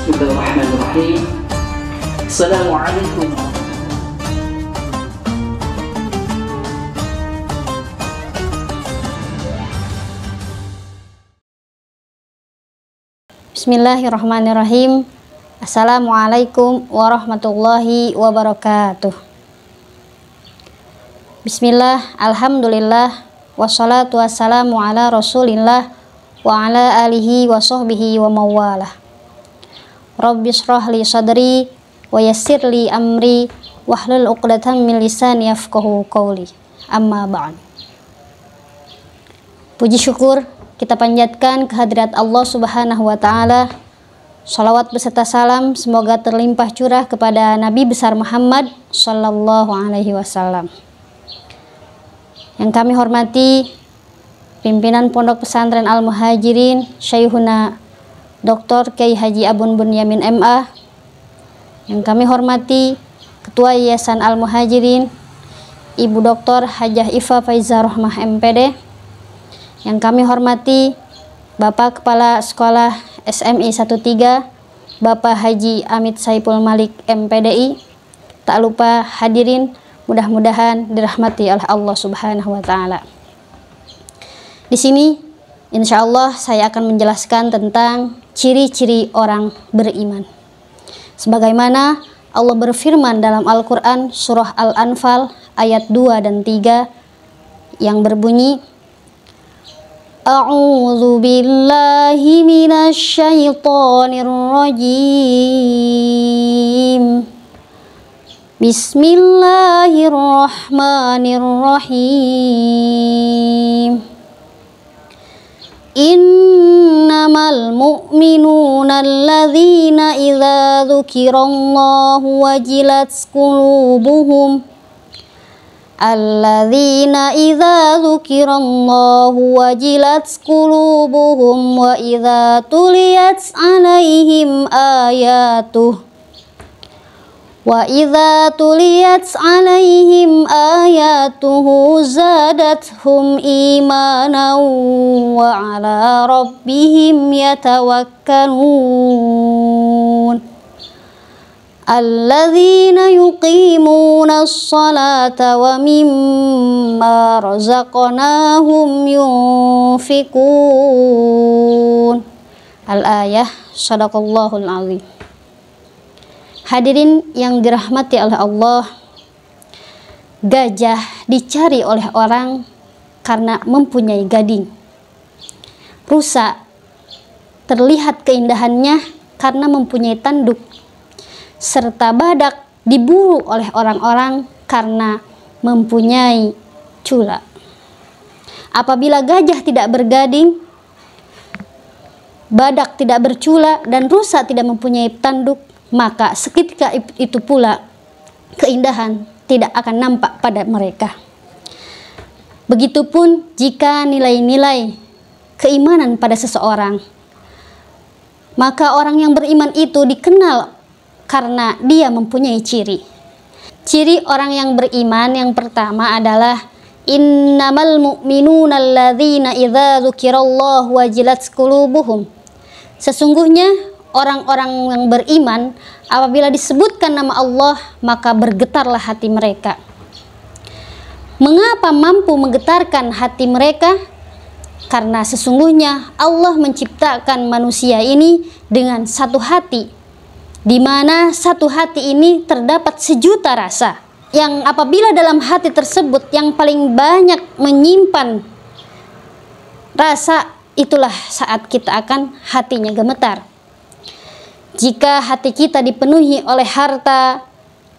Bismillahirrahmanirrahim. Assalamualaikum. Bismillahirrahmanirrahim. Assalamualaikum warahmatullahi wabarakatuh. Bismillah, alhamdulillah, wassalatu wassalamu ala rasulillah wa ala alihi wa sahbihi wa mawalah. Rabbi shrah li sadri wa yassir li amri wahlul uqdatan min lisani yafqahu qawli. Amma ba'd. Puji syukur kita panjatkan kehadirat Allah Subhanahu wa taala. Shalawat beserta salam semoga terlimpah curah kepada Nabi besar Muhammad sallallahu alaihi wasallam. Yang kami hormati pimpinan Pondok Pesantren Al-Muhajirin Syekhuna Dr. Kiai Haji Abun Bunyamin MA. Yang kami hormati Ketua Yayasan Al-Muhajirin Ibu Dr. Hajah Ifa Faizah Rohmah MPD. Yang kami hormati Bapak Kepala Sekolah SMI 13 Bapak Haji Amit Saipul Malik MPDI. Tak lupa hadirin, mudah-mudahan dirahmati oleh Allah Subhanahu wa taala. Di sini insyaallah saya akan menjelaskan tentang ciri-ciri orang beriman. Sebagaimana Allah berfirman dalam Al-Qur'an surah Al-Anfal ayat 2 dan 3 yang berbunyi, A'udzu billahi minasy syaithanir rajim. Bismillahirrahmanirrahim. Innamal mu'minuna alladzina idza dzukirallahu wajilat qulubuhum alladzina idza dzukirallahu wajilat qulubuhum wa idza tuliyat 'alaihim ayatuh zadathum imanan wa 'ala rabbihim yatawakkalun. Alladzina yuqimuna as-salata wa mimma razaqnahum yunfikun. Al-ayah, sadaqallahul azim. Hadirin yang dirahmati oleh Allah, gajah dicari oleh orang karena mempunyai gading. Rusa terlihat keindahannya karena mempunyai tanduk. Serta badak diburu oleh orang-orang karena mempunyai cula. Apabila gajah tidak bergading, badak tidak bercula, dan rusa tidak mempunyai tanduk, maka seketika itu pula keindahan tidak akan nampak pada mereka. Begitupun jika nilai-nilai keimanan pada seseorang, maka orang yang beriman itu dikenal karena dia mempunyai ciri. Ciri orang yang beriman yang pertama adalah innamal mu'minuna alladzina idza dzukirallahu wajilat qulubuhum. Sesungguhnya orang-orang yang beriman apabila disebutkan nama Allah maka bergetarlah hati mereka. Mengapa mampu menggetarkan hati mereka? Karena sesungguhnya Allah menciptakan manusia ini dengan satu hati, di mana satu hati ini terdapat sejuta rasa, yang apabila dalam hati tersebut yang paling banyak menyimpan rasa, itulah saat kita akan hatinya gemetar. Jika hati kita dipenuhi oleh harta,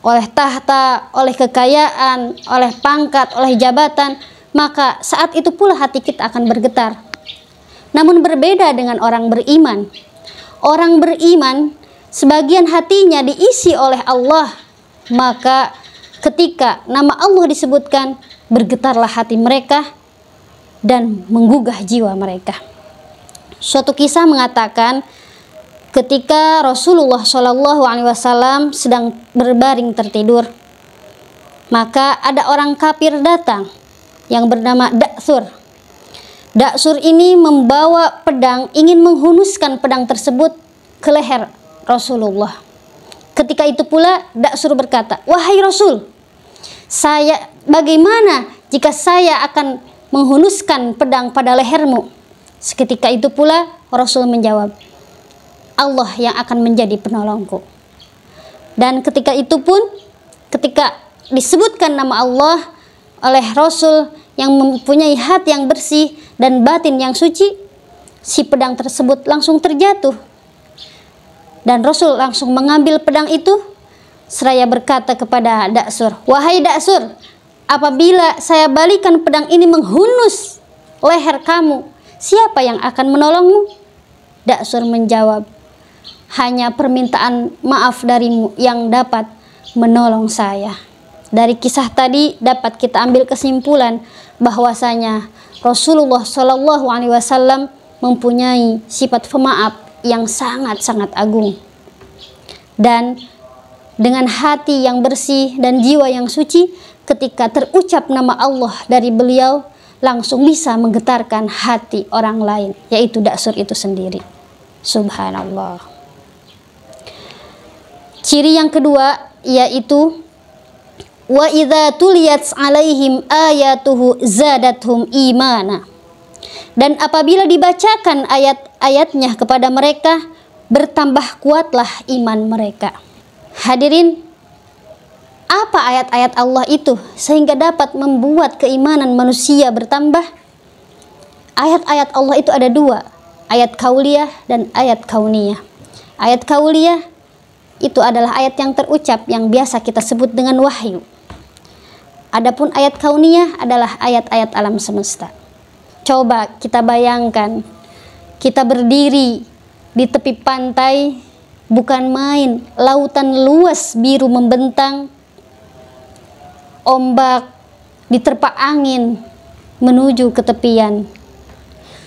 oleh tahta, oleh kekayaan, oleh pangkat, oleh jabatan, maka saat itu pula hati kita akan bergetar. Namun berbeda dengan orang beriman. Orang beriman sebagian hatinya diisi oleh Allah, maka ketika nama Allah disebutkan, bergetarlah hati mereka dan menggugah jiwa mereka. Suatu kisah mengatakan ketika Rasulullah SAW sedang berbaring tertidur, maka ada orang kafir datang yang bernama Da'thur. Da'thur ini membawa pedang, ingin menghunuskan pedang tersebut ke leher Rasulullah. Ketika itu pula Da'sur berkata, "Wahai Rasul, bagaimana jika saya akan menghunuskan pedang pada lehermu?" Seketika itu pula Rasul menjawab, "Allah yang akan menjadi penolongku." Dan ketika itu pun, ketika disebutkan nama Allah oleh Rasul yang mempunyai hati yang bersih dan batin yang suci, si pedang tersebut langsung terjatuh. Dan Rasul langsung mengambil pedang itu seraya berkata kepada Da'sur, "Wahai Da'sur, apabila saya balikan pedang ini menghunus leher kamu, siapa yang akan menolongmu?" Da'sur menjawab, "Hanya permintaan maaf darimu yang dapat menolong saya." Dari kisah tadi dapat kita ambil kesimpulan bahwasanya Rasulullah SAW mempunyai sifat pemaaf yang sangat-sangat agung. Dan dengan hati yang bersih dan jiwa yang suci, ketika terucap nama Allah dari beliau, langsung bisa menggetarkan hati orang lain, yaitu Da'sur itu sendiri. Subhanallah. Ciri yang kedua yaitu wa idza tuliyat 'alaihim ayatuhu zadathum imana. Dan apabila dibacakan ayat-ayatnya kepada mereka, bertambah kuatlah iman mereka. Hadirin, apa ayat-ayat Allah itu sehingga dapat membuat keimanan manusia bertambah? Ayat-ayat Allah itu ada dua, ayat kauliyah dan ayat kauniyah. Ayat kauliyah itu adalah ayat yang terucap yang biasa kita sebut dengan wahyu. Adapun ayat kauniyah adalah ayat-ayat alam semesta. Coba kita bayangkan, kita berdiri di tepi pantai, bukan main, lautan luas biru membentang, ombak diterpa angin menuju ke tepian.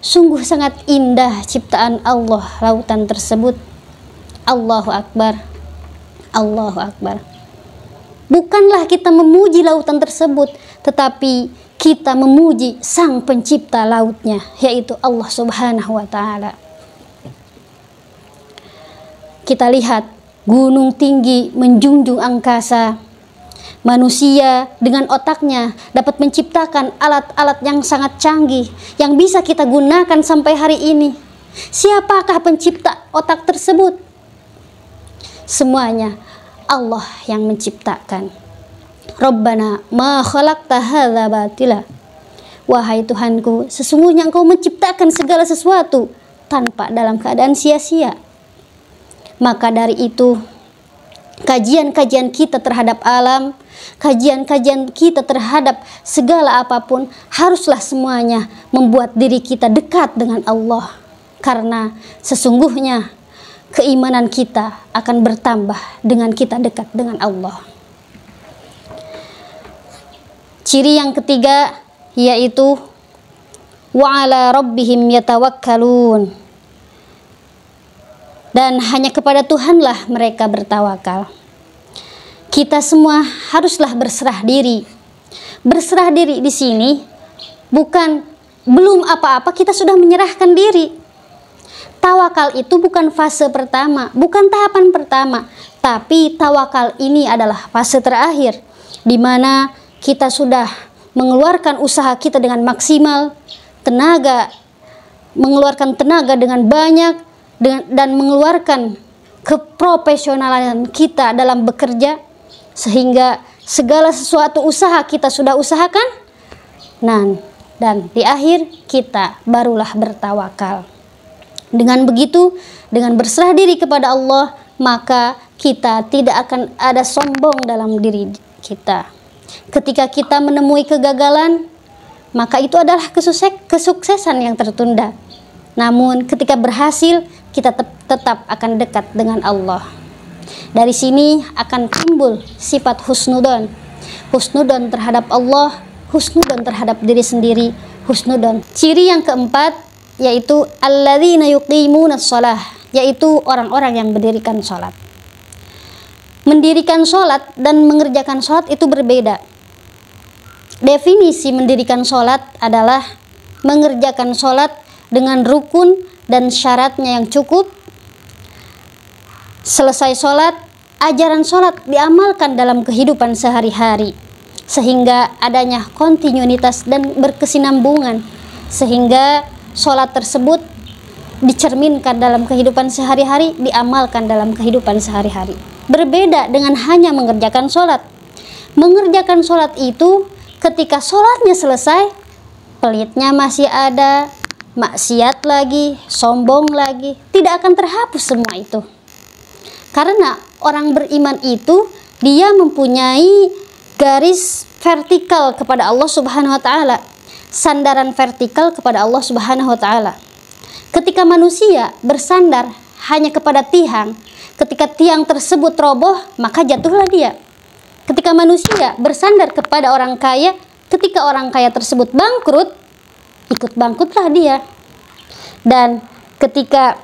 Sungguh sangat indah ciptaan Allah lautan tersebut. Allahu Akbar, Allahu Akbar. Bukanlah kita memuji lautan tersebut, tetapi kita memuji sang pencipta lautnya, yaitu Allah Subhanahu wa Ta'ala. Kita lihat gunung tinggi menjunjung angkasa. Manusia dengan otaknya dapat menciptakan alat-alat yang sangat canggih yang bisa kita gunakan sampai hari ini. Siapakah pencipta otak tersebut? Semuanya Allah yang menciptakan. Rabbana ma khalaqta hadza batila. Wahai Tuhanku, sesungguhnya Engkau menciptakan segala sesuatu tanpa dalam keadaan sia-sia. Maka dari itu, kajian-kajian kita terhadap alam, kajian-kajian kita terhadap segala apapun, haruslah semuanya membuat diri kita dekat dengan Allah. Karena sesungguhnya keimanan kita akan bertambah dengan kita dekat dengan Allah. Ciri yang ketiga yaitu wa ala rabbihim yatawakkalun. Dan hanya kepada Tuhanlah mereka bertawakal. Kita semua haruslah berserah diri. Berserah diri di sini bukan belum apa-apa kita sudah menyerahkan diri. Tawakal itu bukan fase pertama, bukan tahapan pertama, tapi tawakal ini adalah fase terakhir, di mana kita sudah mengeluarkan usaha kita dengan maksimal, mengeluarkan tenaga dengan banyak, dan mengeluarkan keprofesionalan kita dalam bekerja, sehingga segala sesuatu usaha kita sudah usahakan, dan di akhir kita barulah bertawakal. Dengan begitu, dengan berserah diri kepada Allah, maka kita tidak akan ada sombong dalam diri kita. Ketika kita menemui kegagalan, maka itu adalah kesuksesan yang tertunda. Namun ketika berhasil, kita tetap akan dekat dengan Allah. Dari sini akan timbul sifat husnudon. Husnudon terhadap Allah, husnudon terhadap diri sendiri, husnudon. Ciri yang keempat yaitu alladzina yuqimunas shalah, yaitu orang-orang yang mendirikan sholat. Mendirikan sholat dan mengerjakan sholat itu berbeda. Definisi mendirikan sholat adalah mengerjakan sholat dengan rukun dan syaratnya yang cukup, selesai sholat, ajaran sholat diamalkan dalam kehidupan sehari-hari, sehingga adanya kontinuitas dan berkesinambungan, sehingga sholat tersebut dicerminkan dalam kehidupan sehari-hari, diamalkan dalam kehidupan sehari-hari. Berbeda dengan hanya mengerjakan sholat. Mengerjakan sholat itu ketika sholatnya selesai, pelitnya masih ada, maksiat lagi, sombong lagi, tidak akan terhapus semua itu. Karena orang beriman itu dia mempunyai garis vertikal kepada Allah Subhanahu wa taala, sandaran vertikal kepada Allah Subhanahu wa taala. Ketika manusia bersandar hanya kepada tiang, ketika tiang tersebut roboh, maka jatuhlah dia. Ketika manusia bersandar kepada orang kaya, ketika orang kaya tersebut bangkrut, ikut bangkrutlah dia. Dan ketika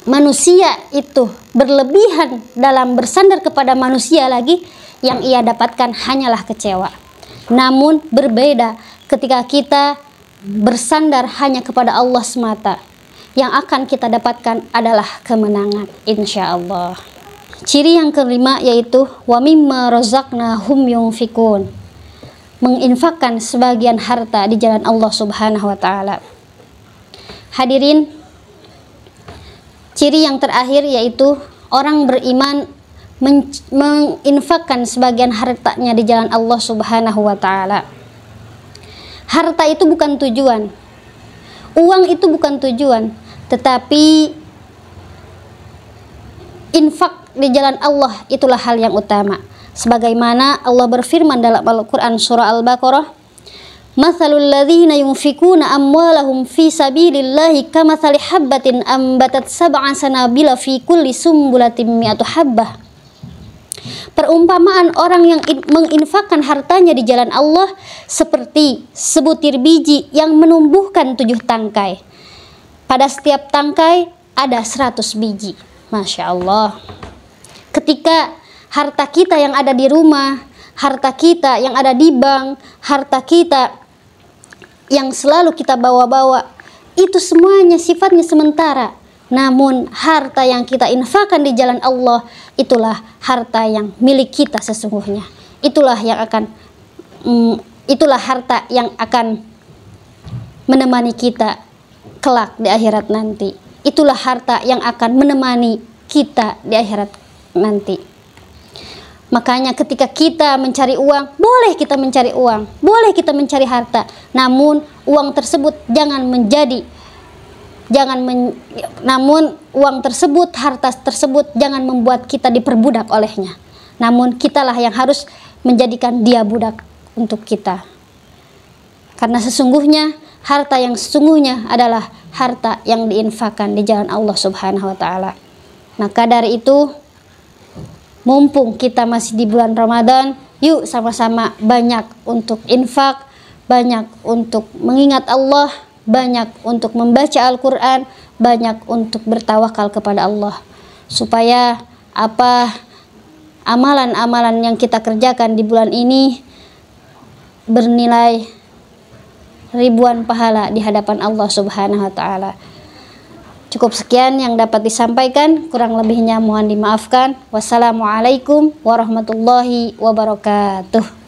manusia itu berlebihan dalam bersandar kepada manusia lagi, yang ia dapatkan hanyalah kecewa. Namun berbeda ketika kita bersandar hanya kepada Allah semata, yang akan kita dapatkan adalah kemenangan, insya Allah. Ciri yang kelima yaitu wa mimma razaqnahum yunfikun, menginfakkan sebagian harta di jalan Allah Subhanahu wa taala. Hadirin, ciri yang terakhir yaitu orang beriman menginfakkan sebagian hartanya di jalan Allah Subhanahu wa taala. Harta itu bukan tujuan, uang itu bukan tujuan, tetapi infak di jalan Allah itulah hal yang utama. Sebagaimana Allah berfirman dalam Al-Quran surah Al-Baqarah, "Mathalul ladzina yunfikuna amwalahum fi sabilillahi kamathali habbatin ambatat sab'a sanabila fi kulli sumbulatin mi'atu habbah." Perumpamaan orang yang menginfakkan hartanya di jalan Allah seperti sebutir biji yang menumbuhkan 7 tangkai. Pada setiap tangkai ada 100 biji. Masya Allah. Ketika harta kita yang ada di rumah, harta kita yang ada di bank, harta kita yang selalu kita bawa-bawa, itu semuanya sifatnya sementara. Namun harta yang kita infakkan di jalan Allah, itulah harta yang milik kita sesungguhnya. Itulah harta yang akan menemani kita kelak di akhirat nanti. Itulah harta yang akan menemani kita di akhirat nanti. Makanya ketika kita mencari uang, boleh kita mencari uang, boleh kita mencari harta, namun uang tersebut namun uang tersebut, harta tersebut jangan membuat kita diperbudak olehnya. Namun kitalah yang harus menjadikan dia budak untuk kita. Karena sesungguhnya harta yang sesungguhnya adalah harta yang diinfakkan di jalan Allah Subhanahu wa taala. Maka dari itu, mumpung kita masih di bulan Ramadan, yuk sama-sama banyak untuk infak, banyak untuk mengingat Allah, banyak untuk membaca Al-Quran, banyak untuk bertawakal kepada Allah, supaya amalan-amalan yang kita kerjakan di bulan ini bernilai ribuan pahala di hadapan Allah Subhanahu wa taala. Cukup sekian yang dapat disampaikan, kurang lebihnya mohon dimaafkan. Wassalamualaikum warahmatullahi wabarakatuh.